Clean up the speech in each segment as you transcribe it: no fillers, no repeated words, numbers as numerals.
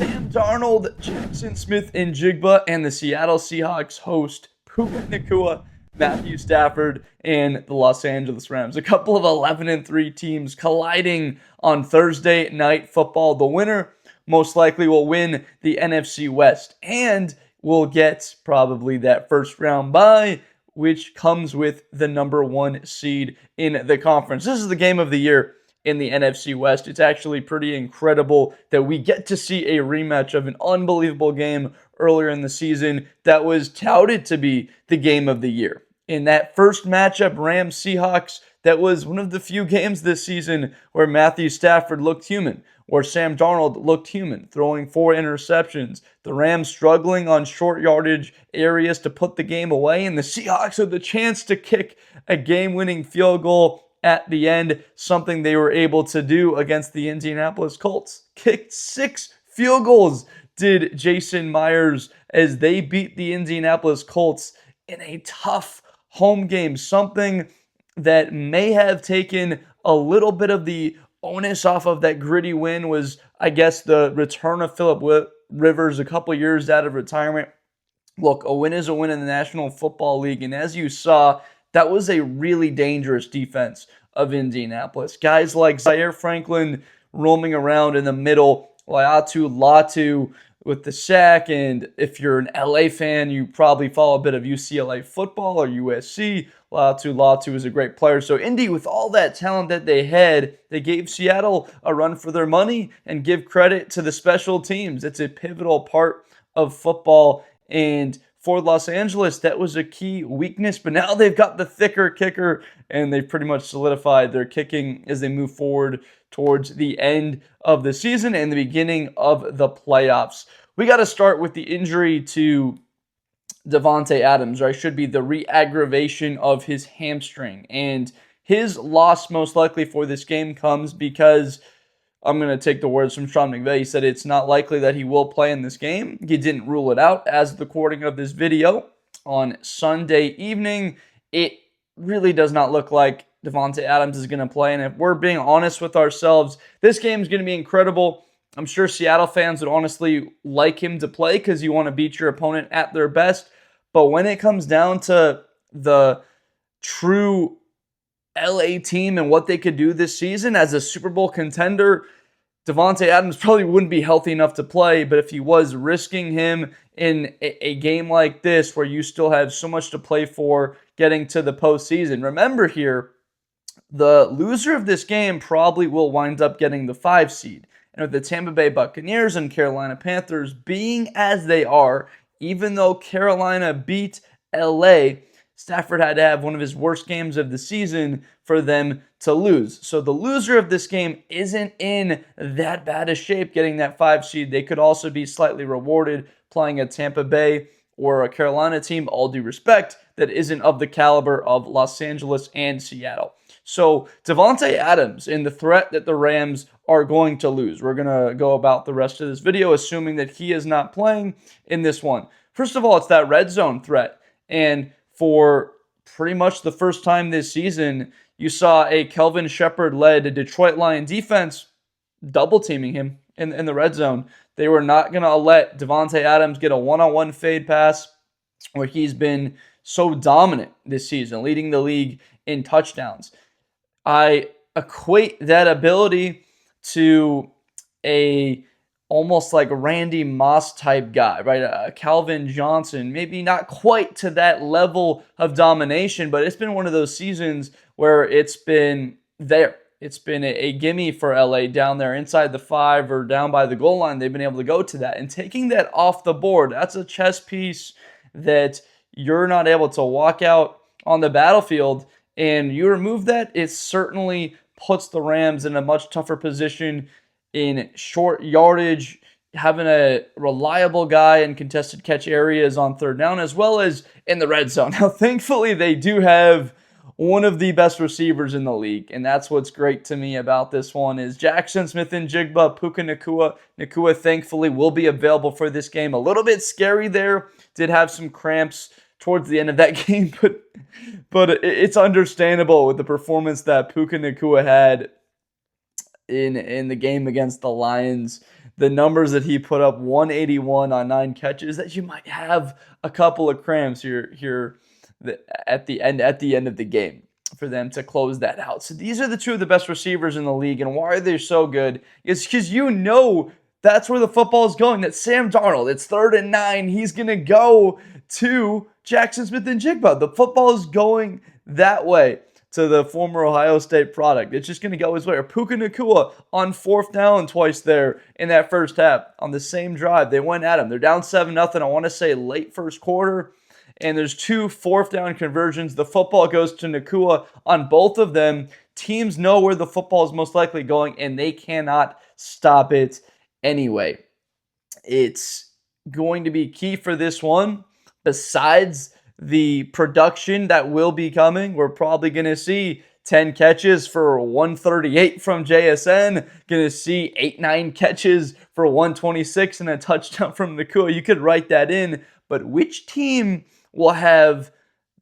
Sam Darnold, Jaxon Smith-Njigba, and the Seattle Seahawks host Puka Nacua, Matthew Stafford, and the Los Angeles Rams. A couple of 11-3 teams colliding on Thursday Night Football. The winner most likely will win the NFC West and will get probably that first round bye, which comes with the number one seed in the conference. This is the game of the year in the NFC West. It's actually pretty incredible that we get to see a rematch of an unbelievable game earlier in the season that was touted to be the game of the year. In that first matchup, Rams-Seahawks, that was one of the few games this season where Matthew Stafford looked human, or Sam Darnold looked human, throwing 4 interceptions. The Rams struggling on short yardage areas to put the game away, and the Seahawks had the chance to kick a game-winning field goal at the end, something they were able to do against the Indianapolis Colts. Kicked 6 field goals, did Jason Myers, as they beat the Indianapolis Colts in a tough home game, something that may have taken a little bit of the onus off of that gritty win was, I guess, the return of Phillip Rivers a couple years out of retirement. Look, a win is a win in the National Football League, and as you saw, that was a really dangerous defense of Indianapolis. Guys like Zaire Franklin roaming around in the middle, Latu with the sack, and if you're an LA fan, you probably follow a bit of UCLA football or USC. Latu is a great player. So Indy, with all that talent that they had, they gave Seattle a run for their money, and give credit to the special teams. It's a pivotal part of football, and for Los Angeles, that was a key weakness, but now they've got the thicker kicker, and they've pretty much solidified their kicking as they move forward towards the end of the season and the beginning of the playoffs. We got to start with the injury to Davante Adams, or I should be the re-aggravation of his hamstring. And his loss most likely for this game comes because, I'm going to take the words from Sean McVay. He said it's not likely that he will play in this game. He didn't rule it out as of the recording of this video on Sunday evening. It really does not look like Davante Adams is going to play. And if we're being honest with ourselves, this game is going to be incredible. I'm sure Seattle fans would honestly like him to play because you want to beat your opponent at their best. But when it comes down to the true LA team and what they could do this season as a Super Bowl contender, Davante Adams probably wouldn't be healthy enough to play, but if he was, risking him in a game like this where you still have so much to play for getting to the postseason. Remember here, the loser of this game probably will wind up getting the 5 seed. And with the Tampa Bay Buccaneers and Carolina Panthers being as they are, even though Carolina beat LA, Stafford had to have one of his worst games of the season for them to lose. So the loser of this game isn't in that bad a shape getting that 5 seed. They could also be slightly rewarded playing a Tampa Bay or a Carolina team, all due respect, that isn't of the caliber of Los Angeles and Seattle. So Davante Adams in the threat that the Rams are going to lose. We're going to go about the rest of this video assuming that he is not playing in this one. First of all, it's that red zone threat. And for pretty much the first time this season, you saw a Kelvin Shepard-led Detroit Lion defense double-teaming him in the red zone. They were not going to let Davante Adams get a one-on-one fade pass where he's been so dominant this season, leading the league in touchdowns. I equate that ability to a almost like Randy Moss type guy, right? Calvin Johnson, maybe not quite to that level of domination, but it's been one of those seasons where it's been there. It's been a gimme for LA down there inside the 5 or down by the goal line. They've been able to go to that. And taking that off the board, that's a chess piece that you're not able to walk out on the battlefield. And you remove that, it certainly puts the Rams in a much tougher position in short yardage, having a reliable guy in contested catch areas on third down, as well as in the red zone. Now, thankfully, they do have one of the best receivers in the league, and that's what's great to me about this one is Jaxon Smith-Njigba, Puka Nacua. Nacua, thankfully, will be available for this game. A little bit scary there. Did have some cramps towards the end of that game, but it's understandable with the performance that Puka Nacua had in the game against the Lions the numbers that he put up, 181 on 9 catches, that you might have a couple of cramps here at the end of the game for them to close that out. So these are the two of the best receivers in the league. And why are they so good? It's because that's where the football is going. That's Sam Darnold. It's 3rd and 9. He's going to go to Jaxon Smith-Njigba. The football is going that way to the former Ohio State product. It's just going to go his way. Or Puka Nacua on 4th down twice there in that first half. On the same drive, they went at him. They're down 7-0, I want to say late first quarter. And there's 2 4th down conversions. The football goes to Nacua on both of them. Teams know where the football is most likely going, and they cannot stop it anyway. It's going to be key for this one. Besides the production that will be coming, we're probably going to see 10 catches for 138 from JSN. Going to see 8-9 catches for 126 and a touchdown from Nacua. You could write that in. But which team will have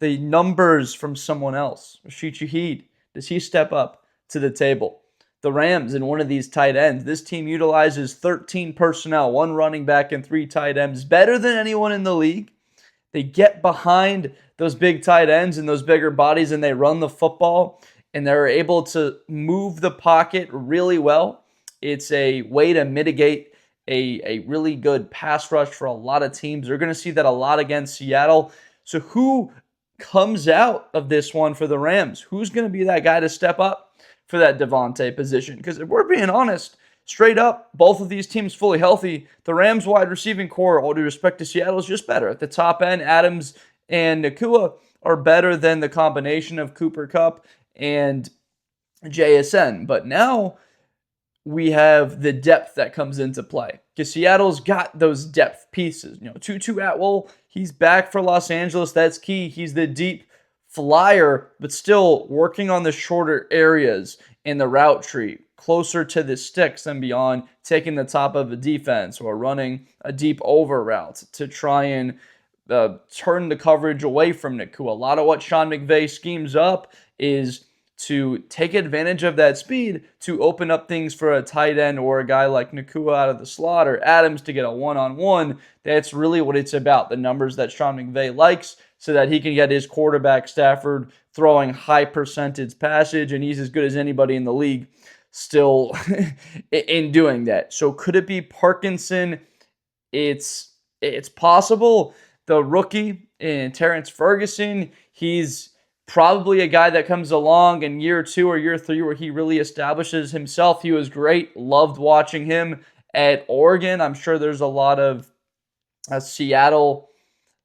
the numbers from someone else? Rashid Shaheed, does he step up to the table? The Rams in one of these tight ends. This team utilizes 13 personnel, 1 running back and 3 tight ends, better than anyone in the league. They get behind those big tight ends and those bigger bodies, and they run the football, and they're able to move the pocket really well. It's a way to mitigate a really good pass rush for a lot of teams. They're going to see that a lot against Seattle. So who comes out of this one for the Rams? Who's going to be that guy to step up for that Davante position? Because if we're being honest, straight up, both of these teams fully healthy. The Rams wide receiving core, all due respect to Seattle, is just better. At the top end, Adams and Nacua are better than the combination of Cooper Kupp and JSN. But now we have the depth that comes into play. Because Seattle's got those depth pieces. Tutu Atwell, he's back for Los Angeles. That's key. He's the deep flyer, but still working on the shorter areas in the route tree, closer to the sticks and beyond, taking the top of a defense or running a deep over route to try and turn the coverage away from Nacua. A lot of what Sean McVay schemes up is to take advantage of that speed to open up things for a tight end or a guy like Nacua out of the slot or Adams to get a one-on-one. That's really what it's about, the numbers that Sean McVay likes, so that he can get his quarterback, Stafford, throwing high percentage passage, and he's as good as anybody in the league still in doing that. So could it be Parkinson? It's possible. The rookie in Terrance Ferguson, he's probably a guy that comes along in year 2 or year 3 where he really establishes himself. He was great. Loved watching him at Oregon. I'm sure there's a lot of Seattle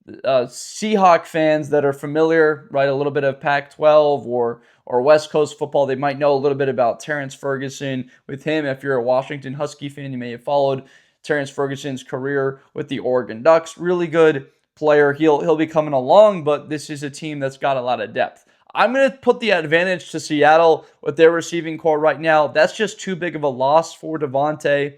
Seahawks fans that are familiar, right? A little bit of Pac-12 or West Coast football. They might know a little bit about Terrance Ferguson with him. If you're a Washington Husky fan, you may have followed Terrance Ferguson's career with the Oregon Ducks. Really good player. He'll be coming along, but this is a team that's got a lot of depth. I'm going to put the advantage to Seattle with their receiving core right now. That's just too big of a loss for Davante.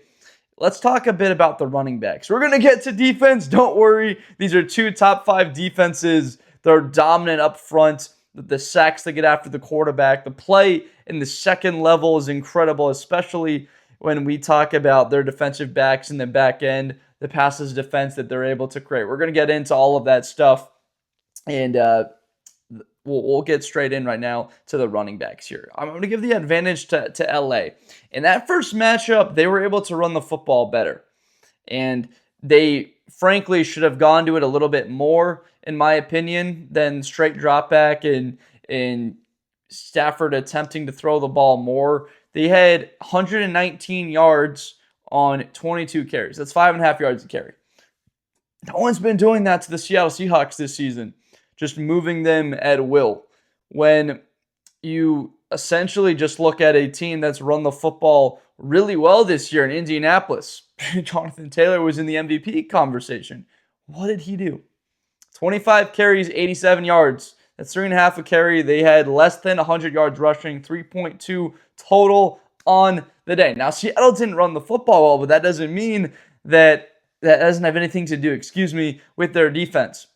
Let's talk a bit about the running backs. We're going to get to defense. Don't worry. These are 2 top 5 defenses. They're dominant up front. The sacks they get after the quarterback. The play in the second level is incredible, especially when we talk about their defensive backs in the back end, the passes defense that they're able to create. We're going to get into all of that stuff, and we'll get straight in right now to the running backs here. I'm going to give the advantage to LA. In that first matchup, they were able to run the football better, and they frankly should have gone to it a little bit more, in my opinion, than straight drop back and Stafford attempting to throw the ball more. They had 119 yards on 22 carries. That's 5.5 yards a carry. No one's been doing that to the Seattle Seahawks this season, just moving them at will. When you essentially just look at a team that's run the football really well this year in Indianapolis, Jonathan Taylor was in the MVP conversation. What did he do? 25 carries, 87 yards. That's 3.5 a carry. They had less than 100 yards rushing, 3.2 total on the day. Now, Seattle didn't run the football well, but that doesn't mean that doesn't have anything to do, with their defense.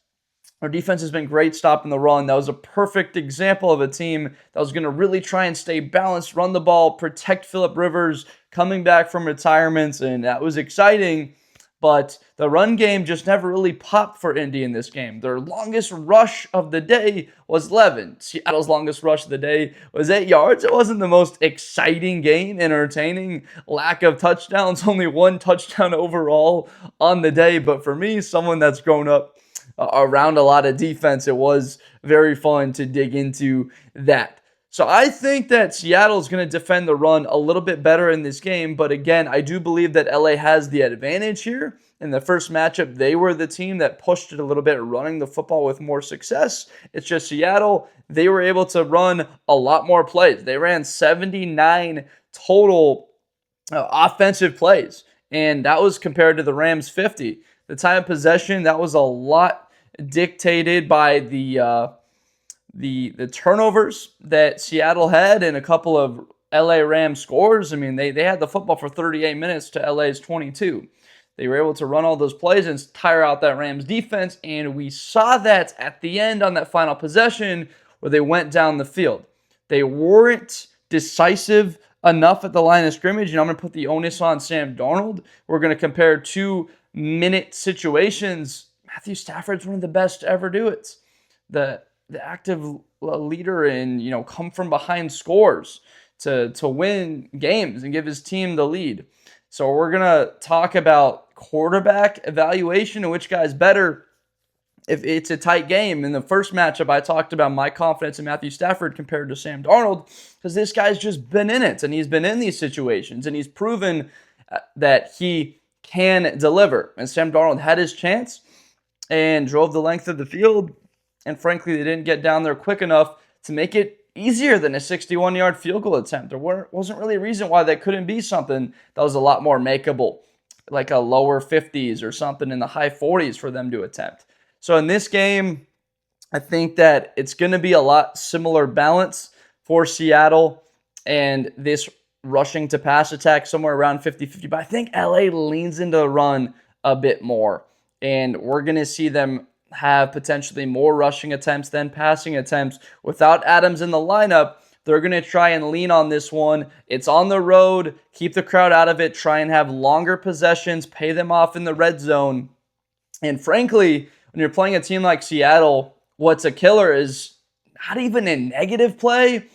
Our defense has been great stopping the run. That was a perfect example of a team that was going to really try and stay balanced, run the ball, protect Phillip Rivers, coming back from retirements, and that was exciting. But the run game just never really popped for Indy in this game. Their longest rush of the day was 11. Seattle's longest rush of the day was 8 yards. It wasn't the most exciting game, entertaining, lack of touchdowns, only one touchdown overall on the day. But for me, someone that's grown up around a lot of defense, it was very fun to dig into that. So I think that Seattle is going to defend the run a little bit better in this game. But again, I do believe that LA has the advantage here. In the first matchup, they were the team that pushed it a little bit, running the football with more success. It's just Seattle, they were able to run a lot more plays. They ran 79 total offensive plays, and that was compared to the Rams' 50. The time of possession, that was a lot dictated by the turnovers that Seattle had and a couple of LA Rams scores. I mean, they had the football for 38 minutes to LA's 22. They were able to run all those plays and tire out that Rams defense, and we saw that at the end on that final possession where they went down the field. They weren't decisive enough at the line of scrimmage, and I'm going to put the onus on Sam Darnold. We're going to compare 2-minute situations. Matthew Stafford's one of the best to ever do it. The active leader and, come from behind scores to win games and give his team the lead. So we're going to talk about quarterback evaluation and which guy's better if it's a tight game. In the first matchup, I talked about my confidence in Matthew Stafford compared to Sam Darnold because this guy's just been in it, and he's been in these situations, and he's proven that he can deliver. And Sam Darnold had his chance and drove the length of the field, and frankly, they didn't get down there quick enough to make it easier than a 61-yard field goal attempt. There wasn't really a reason why that couldn't be something that was a lot more makeable, like a lower 50s or something in the high 40s for them to attempt. So in this game, I think that it's going to be a lot similar balance for Seattle and this rushing to pass attack somewhere around 50-50. But I think LA leans into the run a bit more, and we're going to see them have potentially more rushing attempts than passing attempts. Without Adams in the lineup, they're going to try and lean on this one. It's on the road. Keep the crowd out of it. Try and have longer possessions. Pay them off in the red zone. And frankly, when you're playing a team like Seattle, what's a killer is not even a negative play,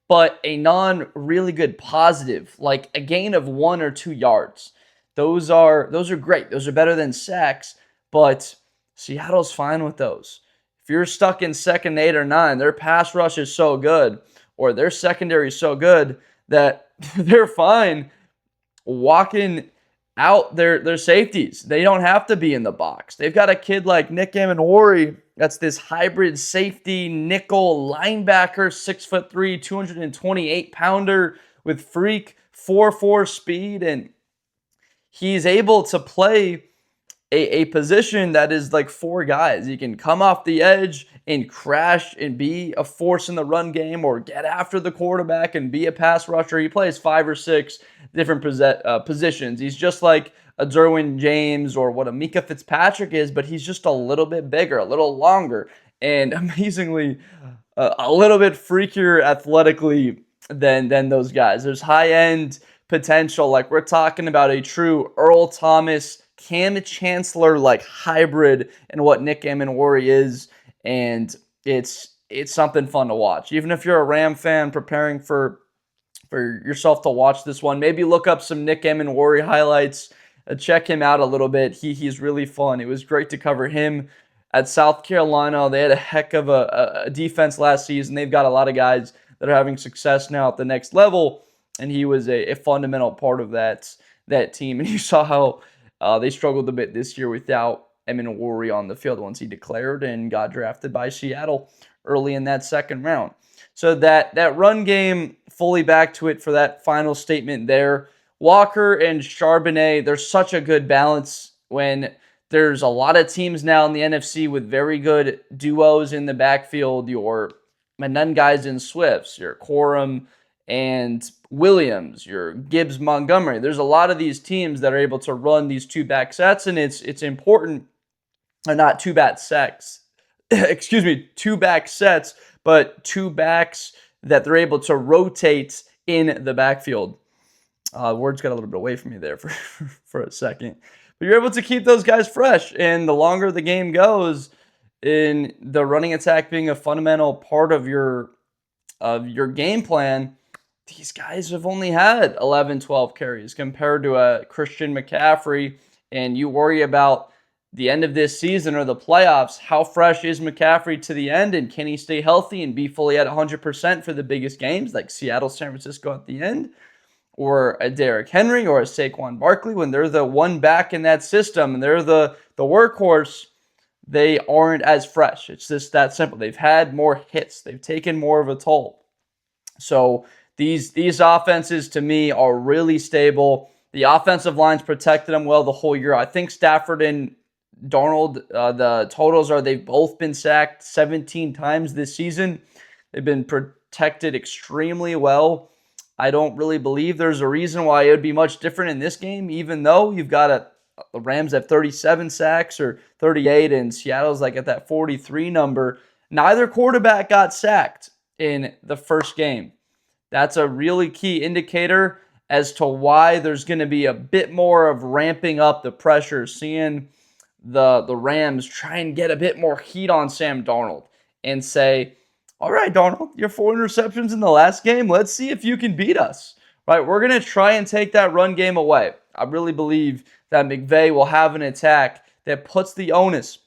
but a non-really good positive, like a gain of 1 or 2 yards. Those are great. Those are better than sacks, but Seattle's fine with those. If you're stuck in second 8 or 9, their pass rush is so good, or their secondary is so good that they're fine walking out their safeties. They don't have to be in the box. They've got a kid like Nick Amenwari that's this hybrid safety nickel linebacker, 6'3", 228-pounder with freak 4.4 speed, and he's able to play a position that is like 4 guys. He can come off the edge and crash and be a force in the run game, or get after the quarterback and be a pass rusher. He plays 5 or 6 different positions. He's just like a Derwin James or what a Mika Fitzpatrick is, but he's just a little bit bigger, a little longer, and amazingly a little bit freakier athletically than those guys. There's high-end potential. Like, we're talking about a true Earl Thomas, Cam Chancellor like hybrid in what Nick Amenwari is, and it's something fun to watch. Even if you're a Ram fan preparing for yourself to watch this one, maybe look up some Nick Amenwari highlights, check him out a little bit. He's really fun. It was great to cover him at South Carolina. They had a heck of a defense last season. They've got a lot of guys that are having success now at the next level, and he was a fundamental part of that team. And you saw how they struggled a bit this year without Amenwari on the field once he declared and got drafted by Seattle early in that second round. So that run game, fully back to it for that final statement there. Walker and Charbonnet, there's such a good balance when there's a lot of teams now in the NFC with very good duos in the backfield. Your Menendez and Swifts, your Corum and Williams, your Gibbs Montgomery. There's a lot of these teams that are able to run these 2-back sets, and it's important, or not 2-back sets, 2-back sets, but 2 backs that they're able to rotate in the backfield. Words got a little bit away from me there for a second. But you're able to keep those guys fresh. And the longer the game goes, in the running attack being a fundamental part of your game plan, these guys have only had 11, 12 carries compared to a Christian McCaffrey. And you worry about the end of this season or the playoffs. How fresh is McCaffrey to the end? And can he stay healthy and be fully at 100% for the biggest games like Seattle, San Francisco at the end? Or a Derrick Henry or a Saquon Barkley, when they're the one back in that system and they're the workhorse, they aren't as fresh. It's just that simple. They've had more hits. They've taken more of a toll. So these offenses, to me, are really stable. The offensive line's protected them well the whole year. I think Stafford and Darnold, the totals are they've both been sacked 17 times this season. They've been protected extremely well. I don't really believe there's a reason why it would be much different in this game, even though you've got the Rams have 37 sacks or 38, and Seattle's like at that 43 number. Neither quarterback got sacked in the first game. That's a really key indicator as to why there's going to be a bit more of ramping up the pressure, seeing the Rams try and get a bit more heat on Sam Darnold and say, all right, Darnold, your 4 interceptions in the last game. Let's see if you can beat us. Right? We're going to try and take that run game away. I really believe that McVay will have an attack that puts the onus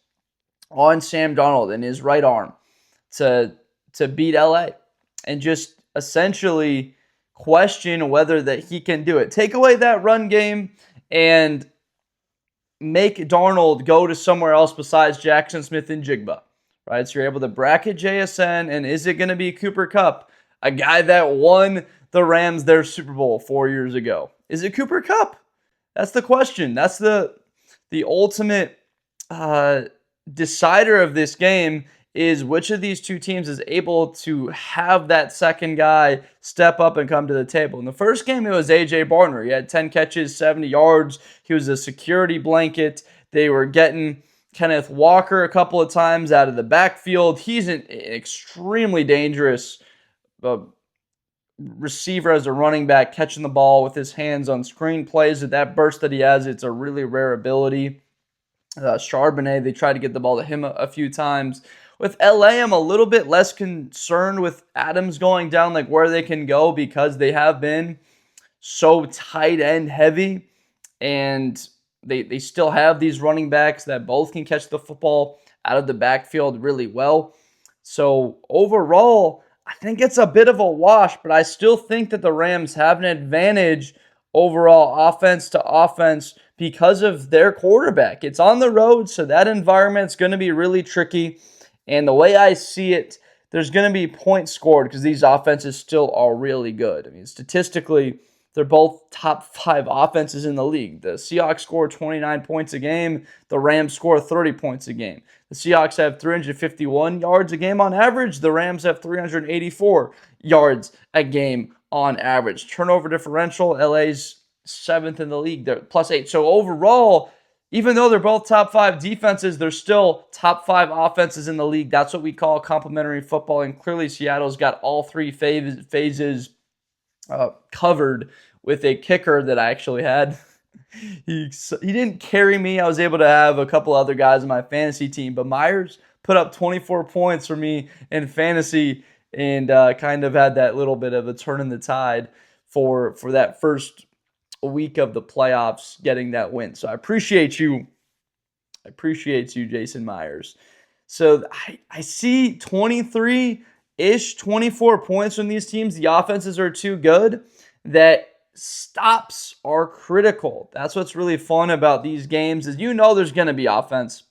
on Sam Darnold and his right arm to beat LA and just essentially question whether that he can do it. Take away that run game and make Darnold go to somewhere else besides Jaxon Smith-Njigba. Right, so you're able to bracket JSN, and is it going to be Cooper Kupp, a guy that won the Rams their Super Bowl 4 years ago? Is it Cooper Kupp? That's the question. That's the ultimate decider of this game, is which of these two teams is able to have that second guy step up and come to the table. In the first game, it was A.J. Barner. He had 10 catches, 70 yards. He was a security blanket. They were getting Kenneth Walker a couple of times out of the backfield. He's an extremely dangerous receiver as a running back, catching the ball with his hands on screen plays. That burst that he has, it's a really rare ability. Charbonnet, they tried to get the ball to him a few times. With LA, I'm a little bit less concerned with Adams going down, like where they can go, because they have been so tight end heavy, and they still have these running backs that both can catch the football out of the backfield really well. So overall, I think it's a bit of a wash, but I still think that the Rams have an advantage overall offense to offense because of their quarterback. It's on the road, so that environment's going to be really tricky. And the way I see it, there's going to be points scored because these offenses still are really good. I mean, statistically, they're both top 5 offenses in the league. The Seahawks score 29 points a game. The Rams score 30 points a game. The Seahawks have 351 yards a game on average. The Rams have 384 yards a game on average. Turnover differential, LA's 7th in the league. They're +8. So overall, even though they're both top 5 defenses, they're still top 5 offenses in the league. That's what we call complementary football. And clearly Seattle's got all 3 phases covered with a kicker that I actually had. He didn't carry me. I was able to have a couple other guys in my fantasy team, but Myers put up 24 points for me in fantasy and kind of had that little bit of a turn in the tide for that first week of the playoffs, getting that win. So I appreciate you. I appreciate you, Jason Myers. So I see 23-ish, 24 points from these teams. The offenses are too good. That stops are critical. That's what's really fun about these games, is there's going to be offense.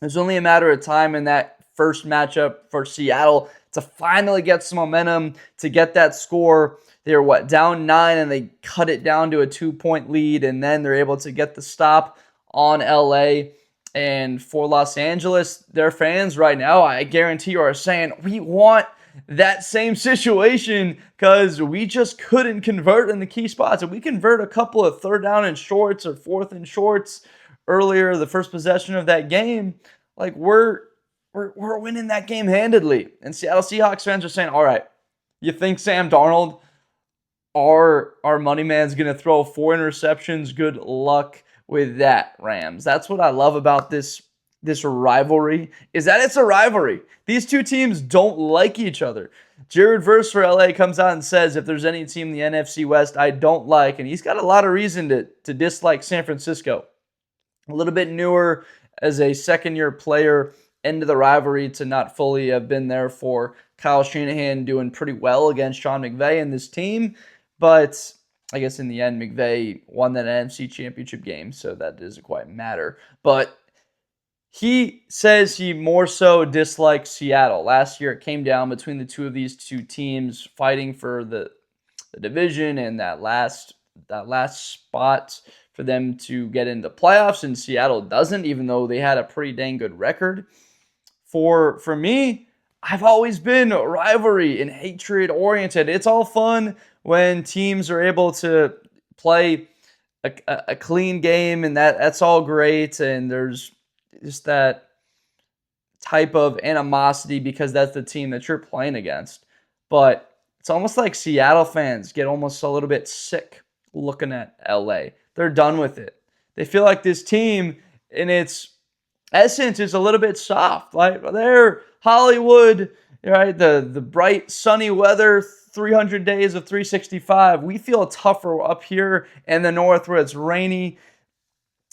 It's only a matter of time in that first matchup for Seattle to finally get some momentum, to get that score. They were down 9, and they cut it down to a 2-point lead, and then they're able to get the stop on LA. And for Los Angeles, their fans right now, I guarantee you, are saying, we want that same situation because we just couldn't convert in the key spots. If we convert a couple of 3rd down and shorts or 4th and shorts earlier, the first possession of that game, like we're winning that game handedly. And Seattle Seahawks fans are saying, all right, you think Sam Darnold our money man's going to throw 4 interceptions. Good luck with that, Rams. That's what I love about this rivalry, is that it's a rivalry. These two teams don't like each other. Jared Verse for LA comes out and says, if there's any team in the NFC West I don't like, and he's got a lot of reason to dislike San Francisco. A little bit newer as a second-year player into the rivalry, to not fully have been there for Kyle Shanahan doing pretty well against Sean McVay and this team. But I guess in the end, McVay won that NFC Championship game, so that doesn't quite matter. But he says he more so dislikes Seattle. Last year, it came down between the two of these two teams fighting for the division and that last spot for them to get into the playoffs, and Seattle doesn't, even though they had a pretty dang good record. For me, I've always been rivalry and hatred oriented. It's all fun when teams are able to play a clean game, and that's all great, and there's just that type of animosity because that's the team that you're playing against. But it's almost like Seattle fans get almost a little bit sick looking at LA. They're done with it. They feel like this team, in its essence, is a little bit soft. Like they're Hollywood, right? The bright, sunny weather, 300 days of 365. We feel tougher up here in the north where it's rainy.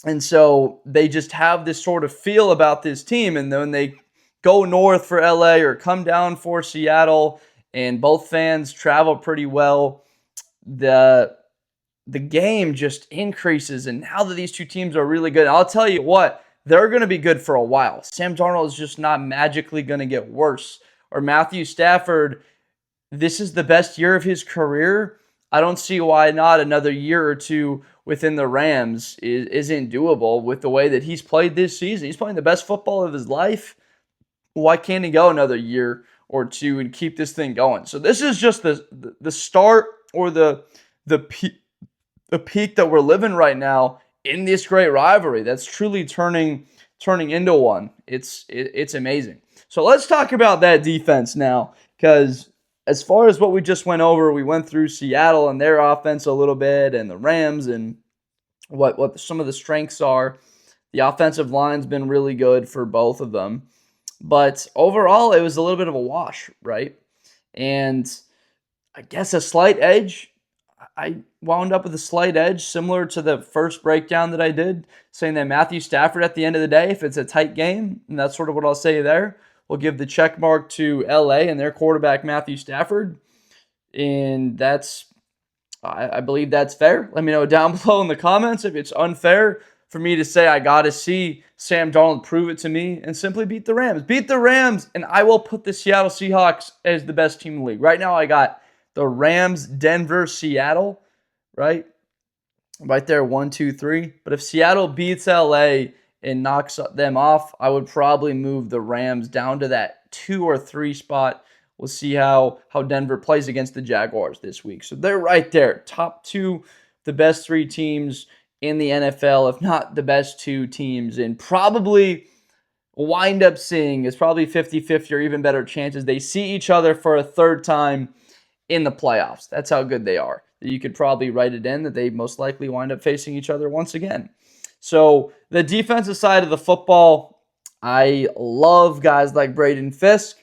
And so they just have this sort of feel about this team. And then they go north for LA or come down for Seattle, and both fans travel pretty well, the game just increases. And now that these two teams are really good, I'll tell you what, they're going to be good for a while. Sam Darnold is just not magically going to get worse. Or Matthew Stafford, this is the best year of his career. I don't see why not another year or two within the Rams isn't doable with the way that he's played this season. He's playing the best football of his life. Why can't he go another year or two and keep this thing going? So this is just the start, or the peak that we're living right now in this great rivalry that's truly turning into one. It's amazing. So let's talk about that defense now, because as far as what we just went over, we went through Seattle and their offense a little bit, and the Rams and what some of the strengths are. The offensive line's been really good for both of them. But overall, it was a little bit of a wash, right? And I guess a slight edge. I wound up with a slight edge, similar to the first breakdown that I did, saying that Matthew Stafford, at the end of the day, if it's a tight game, and that's sort of what I'll say there, we'll give the check mark to LA and their quarterback, Matthew Stafford. And I believe that's fair. Let me know down below in the comments if it's unfair for me to say I got to see Sam Darnold prove it to me and simply beat the Rams. Beat the Rams, and I will put the Seattle Seahawks as the best team in the league. Right now, I got the Rams, Denver, Seattle, right? Right there, 1, 2, 3. But if Seattle beats LA and knocks them off, I would probably move the Rams down to that 2 or 3 spot. We'll see how Denver plays against the Jaguars this week. So they're right there. Top 2, the best 3 teams in the NFL, if not the best 2 teams. And probably wind up seeing, it's probably 50-50 or even better chances they see each other for a third time in the playoffs. That's how good they are. You could probably write it in that they most likely wind up facing each other once again. So the defensive side of the football, I love guys like Braden Fisk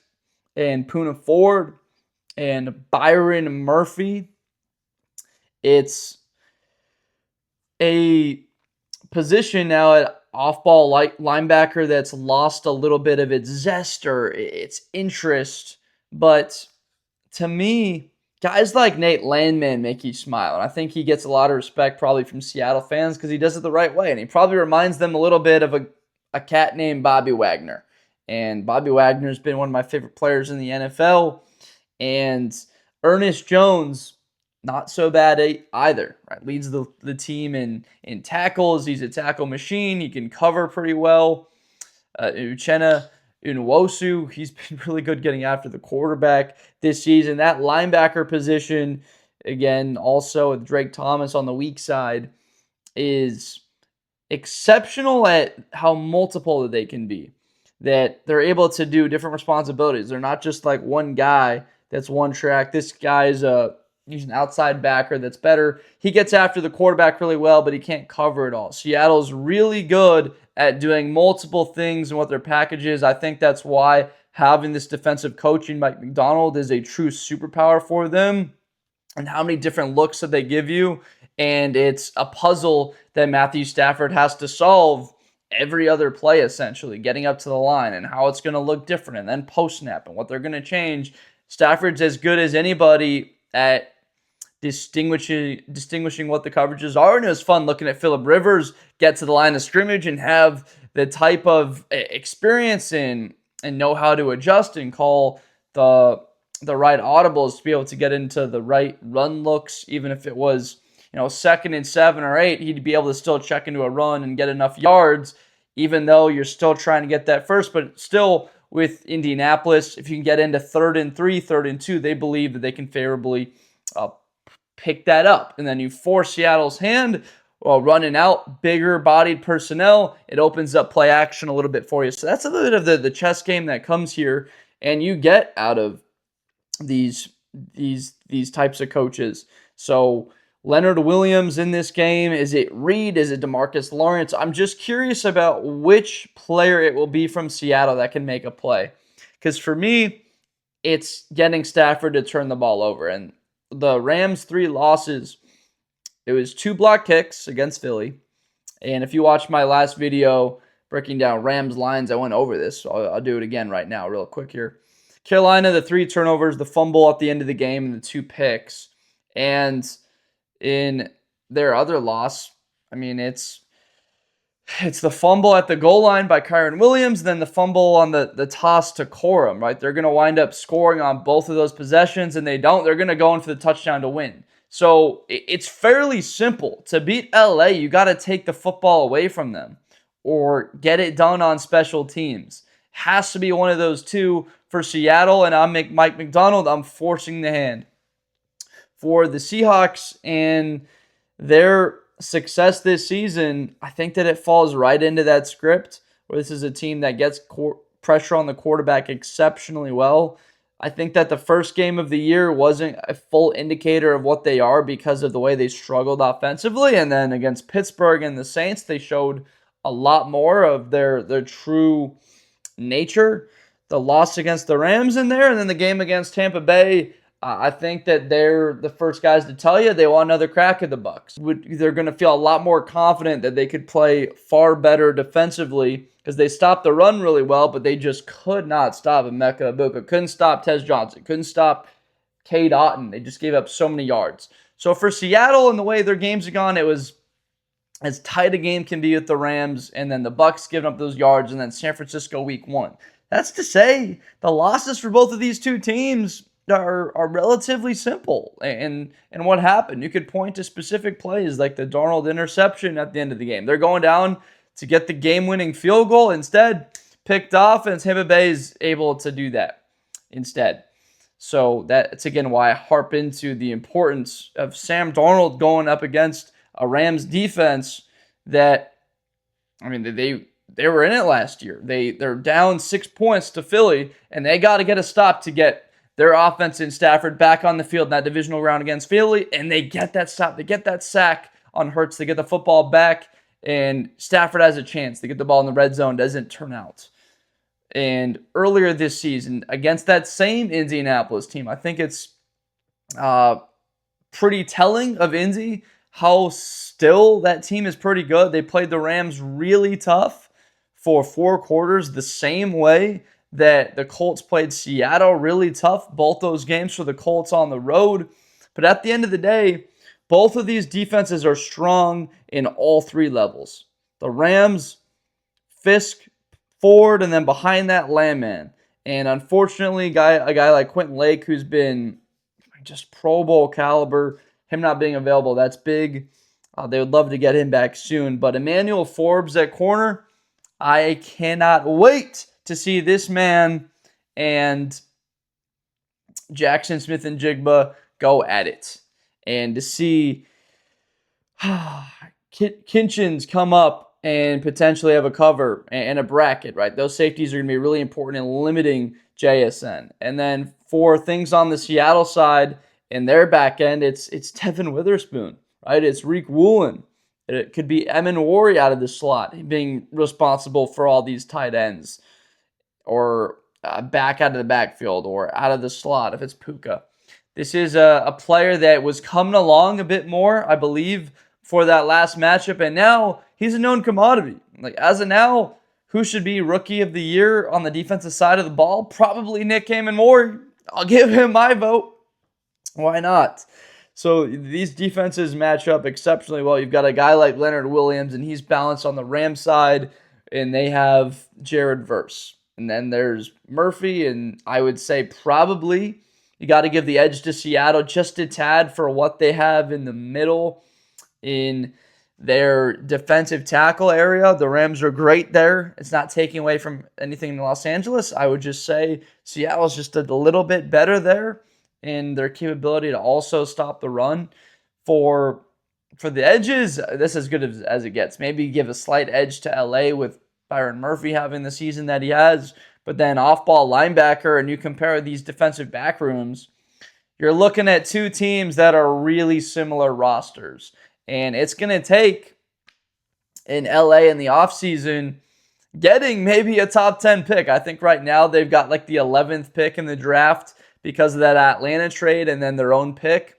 and Poona Ford and Byron Murphy. It's a position now at off-ball linebacker that's lost a little bit of its zest or its interest. But to me, guys like Nate Landman make you smile. And I think he gets a lot of respect probably from Seattle fans because he does it the right way. And he probably reminds them a little bit of a cat named Bobby Wagner. And Bobby Wagner's been one of my favorite players in the NFL. And Ernest Jones, not so bad either. Right? Leads the team in tackles. He's a tackle machine. He can cover pretty well. Uchenna Nwosu, he's been really good getting after the quarterback this season. That linebacker position, again, also with Drake Thomas on the weak side, is exceptional at how multiple they can be. That they're able to do different responsibilities. They're not just like one guy that's one track. This guy's a He's an outside backer that's better. He gets after the quarterback really well, but he can't cover it all. Seattle's really good at doing multiple things and what their package is. I think that's why having this defensive coaching, Mike Macdonald, is a true superpower for them. And how many different looks that they give you. And it's a puzzle that Matthew Stafford has to solve every other play, essentially, getting up to the line and how it's going to look different, and then post-snap and what they're going to change. Stafford's as good as anybody at distinguishing what the coverages are, and it was fun looking at Phillip Rivers get to the line of scrimmage and have the type of experience and know how to adjust and call the right audibles to be able to get into the right run looks. Even if it was 2nd and 7 or 8, he'd be able to still check into a run and get enough yards, even though you're still trying to get that first. But still, with Indianapolis, if you can get into 3rd and 3, 3rd and 2, they believe that they can favorably pick that up. And then you force Seattle's hand while running out bigger bodied personnel. It opens up play action a little bit for you. So that's a little bit of the chess game that comes here, and you get out of these types of coaches. So Leonard Williams in this game, is it Reed, is it DeMarcus Lawrence? I'm just curious about which player it will be from Seattle that can make a play, because for me, it's getting Stafford to turn the ball over. And the Rams' 3 losses, it was 2 block kicks against Philly, and if you watch my last video breaking down Rams lines, I went over this, so I'll do it again right now real quick here. Carolina, the 3 turnovers, the fumble at the end of the game, and the 2 picks. And in their other loss, I mean, it's the fumble at the goal line by Kyren Williams, then the fumble on the toss to Corum, right? They're going to wind up scoring on both of those possessions, and they don't. They're going to go in for the touchdown to win. So it's fairly simple. To beat LA, you got to take the football away from them or get it done on special teams. Has to be one of those two for Seattle, and I'm Mike Macdonald. I'm forcing the hand. For the Seahawks and their success this season, I think that it falls right into that script where this is a team that gets pressure on the quarterback exceptionally well. I think that the first game of the year wasn't a full indicator of what they are because of the way they struggled offensively, and then against Pittsburgh and the Saints, they showed a lot more of their true nature. The loss against the Rams in there, and then the game against Tampa Bay, I think that they're the first guys to tell you they want another crack at the Bucs. They're going to feel a lot more confident that they could play far better defensively because they stopped the run really well, but they just could not stop Emeka Egbuka. Couldn't stop Tez Johnson. Couldn't stop Cade Otton. They just gave up so many yards. So for Seattle and the way their games have gone, it was as tight a game can be with the Rams, and then the Bucs giving up those yards, and then San Francisco week 1. That's to say the losses for both of these two teams are relatively simple. And what happened? You could point to specific plays like the Darnold interception at the end of the game. They're going down to get the game-winning field goal. Instead, picked off, and Tampa Bay is able to do that instead. So that's, again, why I harp into the importance of Sam Darnold going up against a Rams defense that, I mean, they were in it last year. They're down 6 points to Philly, and they got to get a stop to get their offense in Stafford back on the field in that divisional round against Philly, and they get that stop. They get that sack on Hurts. They get the football back, and Stafford has a chance. They get the ball in the red zone. Doesn't turn out. And earlier this season, against that same Indianapolis team, I think it's pretty telling of Indy how still that team is pretty good. They played the Rams really tough for 4 quarters, the same way that the Colts played Seattle really tough. Both those games for the Colts on the road. But at the end of the day, both of these defenses are strong in all 3 levels. The Rams, Fisk, Ford, and then behind that, Landman. And unfortunately, a guy like Quentin Lake, who's been just Pro Bowl caliber, him not being available, that's big. They would love to get him back soon. But Emmanuel Forbes at corner, I cannot wait to see this man and Jaxon Smith-Njigba go at it. And to see Kinchins come up and potentially have a cover and a bracket, right? Those safeties are going to be really important in limiting JSN. And then for things on the Seattle side, In their back end, it's Tevin Witherspoon, right? It's Reek Woolen. It could be Emin Wari out of the slot, being responsible for all these tight ends, or back out of the backfield, or out of the slot if it's Puka. This is a player that was coming along a bit more, I believe, for that last matchup, and now he's a known commodity. Like, as of now, who should be Rookie of the Year on the defensive side of the ball? Probably Nick Wari. I'll give him my vote. Why not? So these defenses match up exceptionally well. You've got a guy like Leonard Williams, and he's balanced on the Rams side, and they have Jared Verse. And then there's Murphy, and I would say probably you got to give the edge to Seattle just a tad for what they have in the middle in their defensive tackle area. The Rams are great there. It's not taking away from anything in Los Angeles. I would just say Seattle's just a little bit better there in their capability to also stop the run. For the edges, this is as good as it gets. Maybe give a slight edge to LA with Byron Murphy having the season that he has, but then off-ball linebacker, and you compare these defensive back rooms, you're looking at two teams that are really similar rosters. And it's going to take, in LA in the offseason, getting maybe a top 10 pick. I think right now they've got like the 11th pick in the draft because of that Atlanta trade and then their own pick.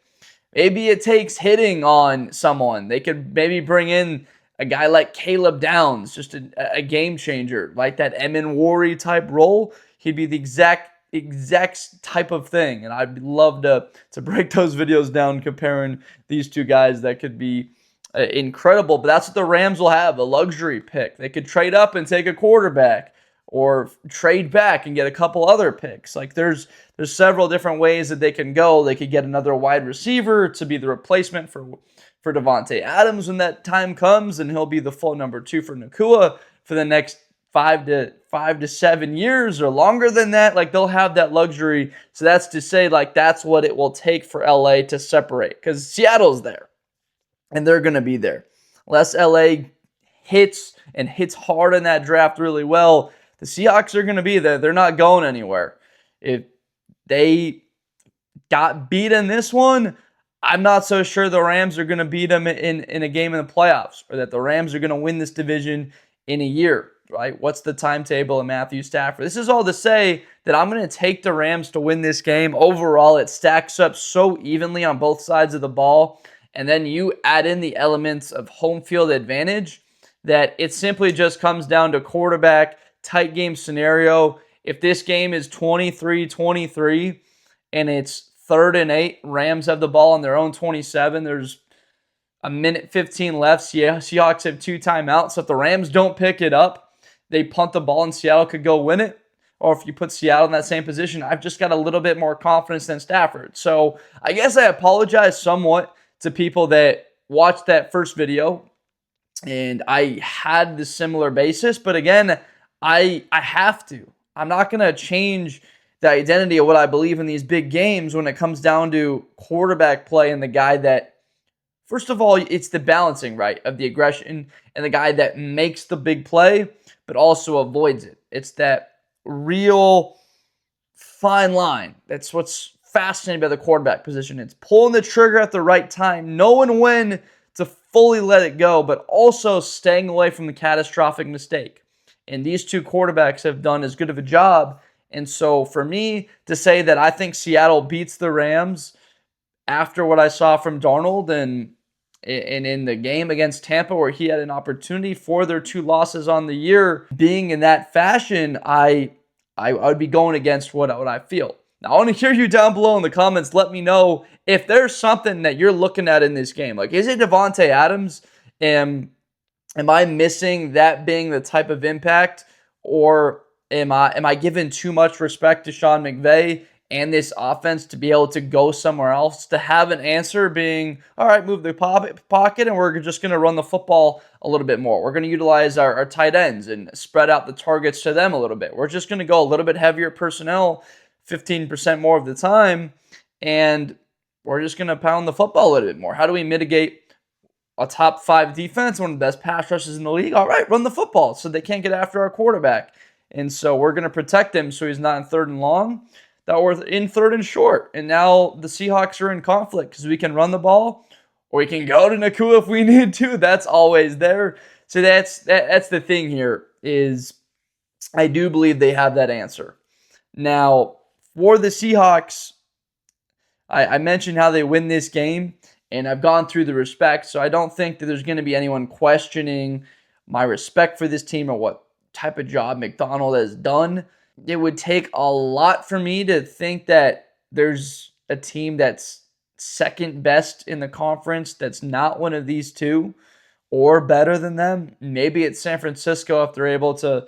Maybe it takes hitting on someone. They could maybe bring in a guy like Caleb Downs, just a game changer, like that Emin Wari type role. He'd be the exact type of thing, and I'd love to break those videos down comparing these two guys. That could be incredible. But that's what the Rams will have, a luxury pick. They could trade up and take a quarterback, or trade back and get a couple other picks. Like, there's several different ways that they can go. They could get another wide receiver to be the replacement for Davante Adams when that time comes, and he'll be the full number 2 for Nacua for the next 5 to 7 years or longer than that. Like, they'll have that luxury. So that's to say, like, that's what it will take for LA to separate, because Seattle's there and they're going to be there. Unless LA hits hard in that draft really well, the Seahawks are going to be there. They're not going anywhere. If they got beat in this one, I'm not so sure the Rams are going to beat them in a game in the playoffs, or that the Rams are going to win this division in a year, right? What's the timetable of Matthew Stafford? This is all to say that I'm going to take the Rams to win this game. Overall, it stacks up so evenly on both sides of the ball, and then you add in the elements of home field advantage, that it simply just comes down to quarterback, tight game scenario. If this game is 23-23 and it's 3rd and 8, Rams have the ball on their own 27, there's a minute 15 left. Seahawks have 2 timeouts. So if the Rams don't pick it up, they punt the ball and Seattle could go win it. Or if you put Seattle in that same position, I've just got a little bit more confidence than Stafford. So I guess I apologize somewhat to people that watched that first video and I had the similar basis. But again, I have to. I'm not going to change the identity of what I believe in these big games when it comes down to quarterback play and the guy that, first of all, it's the balancing, right, of the aggression and the guy that makes the big play but also avoids it. It's that real fine line. That's what's fascinating about the quarterback position. It's pulling the trigger at the right time, knowing when to fully let it go, but also staying away from the catastrophic mistake. And these two quarterbacks have done as good of a job. And so for me to say that I think Seattle beats the Rams after what I saw from Darnold and in the game against Tampa, where he had an opportunity for their 2 losses on the year, being in that fashion, I would be going against what I feel. Now, I want to hear you down below in the comments. Let me know if there's something that you're looking at in this game. Like, is it Davante Adams? Am I missing that being the type of impact? Or am I giving too much respect to Sean McVay and this offense to be able to go somewhere else, to have an answer being, all right, move the pocket, and we're just going to run the football a little bit more. We're going to utilize our tight ends and spread out the targets to them a little bit. We're just going to go a little bit heavier personnel, 15% more of the time, and we're just going to pound the football a little bit more. How do we mitigate a top 5 defense, one of the best pass rushes in the league? All right, run the football so they can't get after our quarterback. And so we're going to protect him so he's not in 3rd and long. that were in third and short. And now the Seahawks are in conflict because we can run the ball or we can go to Nacua if we need to. That's always there. So that's the thing here is I do believe they have that answer. Now, for the Seahawks, I mentioned how they win this game, and I've gone through the respect, so I don't think that there's going to be anyone questioning my respect for this team or what type of job McDonald has done. It would take a lot for me to think that there's a team that's second best in the conference that's not one of these two or better than them. Maybe it's San Francisco if they're able to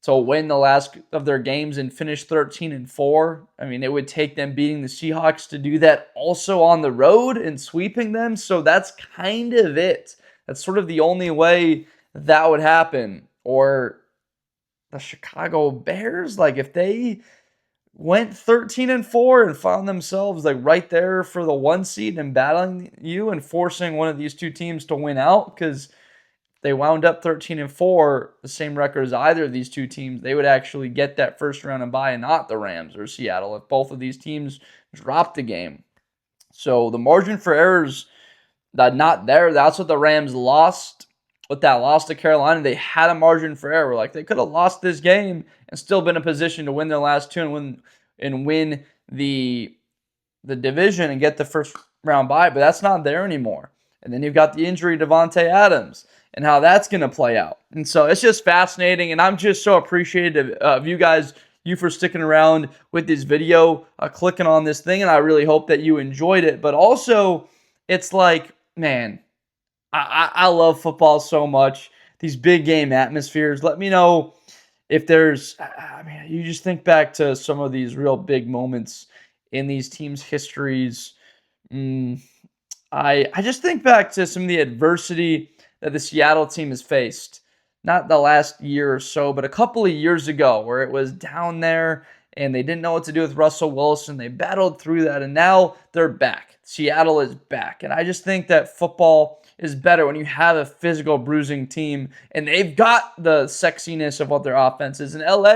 win the last of their games and finish 13-4. I mean, it would take them beating the Seahawks to do that also on the road and sweeping them. So that's kind of it. That's sort of the only way that would happen. Or the Chicago Bears, like if they went 13-4 and found themselves like right there for the 1 seed and battling you and forcing one of these two teams to win out, because they wound up 13-4, the same record as either of these two teams, they would actually get that first round and bye, and not the Rams or Seattle if both of these teams dropped the game. So the margin for errors not there. That's what the Rams lost with that loss to Carolina. They had a margin for error. Like they could have lost this game and still been in a position to win their last two and win the division and get the first round bye, but that's not there anymore. And then you've got the injury to Davante Adams and how that's going to play out. And so it's just fascinating, and I'm just so appreciative of you guys, you for sticking around with this video, clicking on this thing, and I really hope that you enjoyed it. But also, it's like, man, I love football so much, these big game atmospheres. Let me know if there's, I mean, you just think back to some of these real big moments in these teams' histories. I just think back to some of the adversity that the Seattle team has faced. Not the last year or so, but a couple of years ago where it was down there and they didn't know what to do with Russell Wilson. They battled through that, and now they're back. Seattle is back. And I just think that football is better when you have a physical bruising team, and they've got the sexiness of what their offense is. In LA,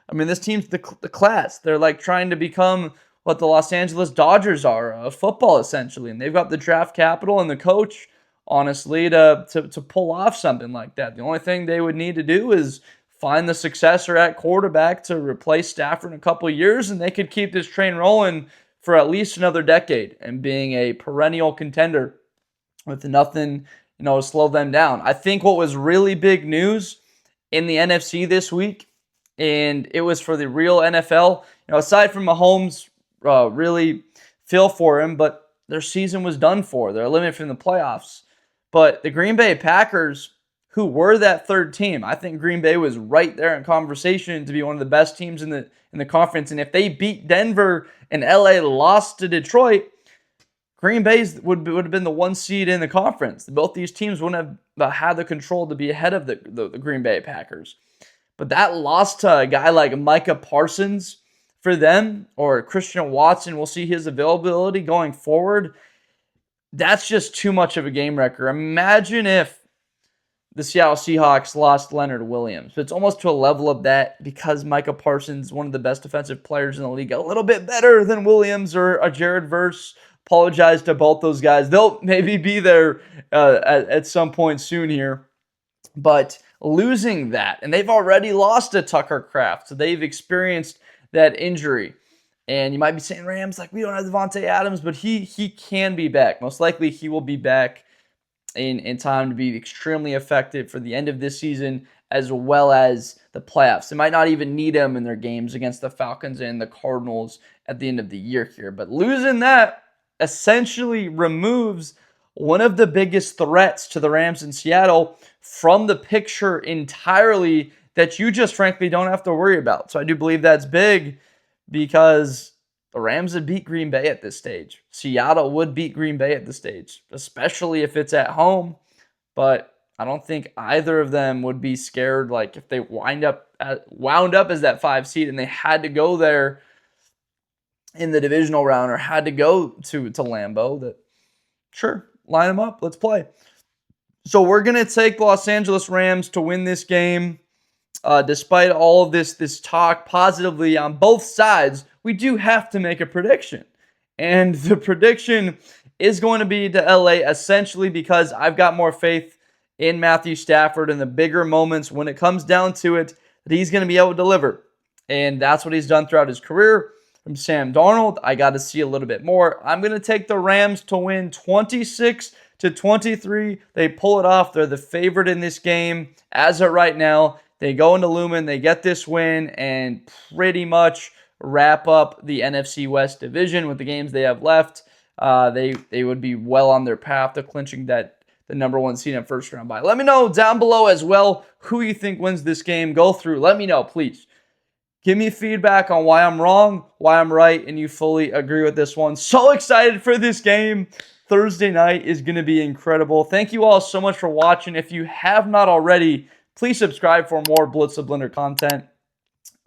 I mean, this team's the class. They're like trying to become what the Los Angeles Dodgers are of football, essentially. And they've got the draft capital and the coach, honestly, to pull off something like that. The only thing they would need to do is find the successor at quarterback to replace Stafford in a couple of years, and they could keep this train rolling for at least another decade and being a perennial contender with nothing, to slow them down. I think what was really big news in the NFC this week, and it was for the real NFL, aside from Mahomes, really feel for him, but their season was done for. They're eliminated from the playoffs. But the Green Bay Packers, who were that third team, I think Green Bay was right there in conversation to be one of the best teams in the conference. And if they beat Denver and LA lost to Detroit, Green Bay would have been the 1 seed in the conference. Both these teams wouldn't have had the control to be ahead of the Green Bay Packers. But that loss to a guy like Micah Parsons for them, or Christian Watson, we'll see his availability going forward. That's just too much of a game wrecker. Imagine if the Seattle Seahawks lost Leonard Williams. It's almost to a level of that because Micah Parsons is one of the best defensive players in the league. A little bit better than Williams or a Jared Verse. Apologize to both those guys. They'll maybe be there at some point soon here. But losing that, and they've already lost to Tucker Kraft, so they've experienced that injury. And you might be saying, Rams, like, we don't have Davante Adams, but he can be back. Most likely he will be back in time to be extremely effective for the end of this season as well as the playoffs. They might not even need him in their games against the Falcons and the Cardinals at the end of the year here. But losing that essentially removes one of the biggest threats to the Rams in Seattle from the picture entirely that you just frankly don't have to worry about. So I do believe that's big, because the Rams would beat Green Bay at this stage. Seattle would beat Green Bay at this stage, especially if it's at home. But I don't think either of them would be scared. Like if they wound up as that 5 seed and they had to go there in the divisional round or had to go to Lambeau, that sure, line them up, let's play. So we're going to take the Los Angeles Rams to win this game. despite all of this talk positively on both sides, we do have to make a prediction. And the prediction is going to be to LA essentially because I've got more faith in Matthew Stafford in the bigger moments when it comes down to it that he's going to be able to deliver. And that's what he's done throughout his career. From Sam Darnold, I got to see a little bit more. I'm going to take the Rams to win 26-23. They pull it off. They're the favorite in this game as of right now. They go into Lumen, they get this win, and pretty much wrap up the NFC West division with the games they have left. They would be well on their path to clinching the number 1 seed and first round bye. Let me know down below as well who you think wins this game. Go through. Let me know, please. Give me feedback on why I'm wrong, why I'm right, and you fully agree with this one. So excited for this game. Thursday night is going to be incredible. Thank you all so much for watching. If you have not already, please subscribe for more Blitz the Blender content.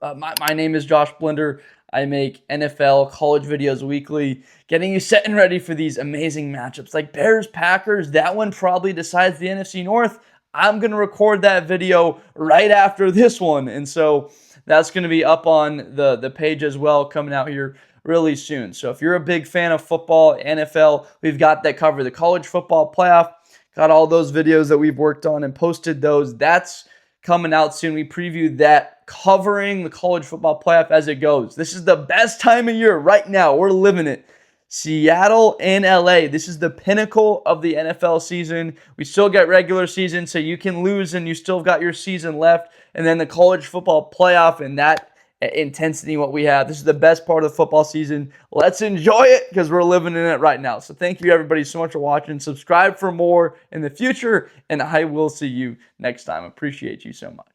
My name is Josh Blender. I make NFL college videos weekly, getting you set and ready for these amazing matchups like Bears-Packers. That one probably decides the NFC North. I'm going to record that video right after this one. And so that's going to be up on the page as well, coming out here really soon. So if you're a big fan of football, NFL, we've got that covered. The college football playoff, got all those videos that we've worked on and posted those. That's coming out soon. We previewed that, covering the college football playoff as it goes. This is the best time of year right now. We're living it. Seattle and LA. This is the pinnacle of the NFL season. We still get regular season, so you can lose and you still got your season left. And then the college football playoff and that intensity, what we have. This is the best part of the football season. Let's enjoy it because we're living in it right now. So thank you everybody so much for watching. Subscribe for more in the future, and I will see you next time. Appreciate you so much.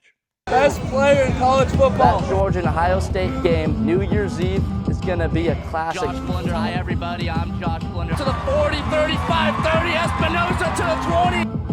Best player in college football. That Georgia and Ohio State game, New Year's Eve, is going to be a classic. Josh Blender, hi everybody, I'm Josh Blender. To the 40, 35, 30, Espinosa to the 20.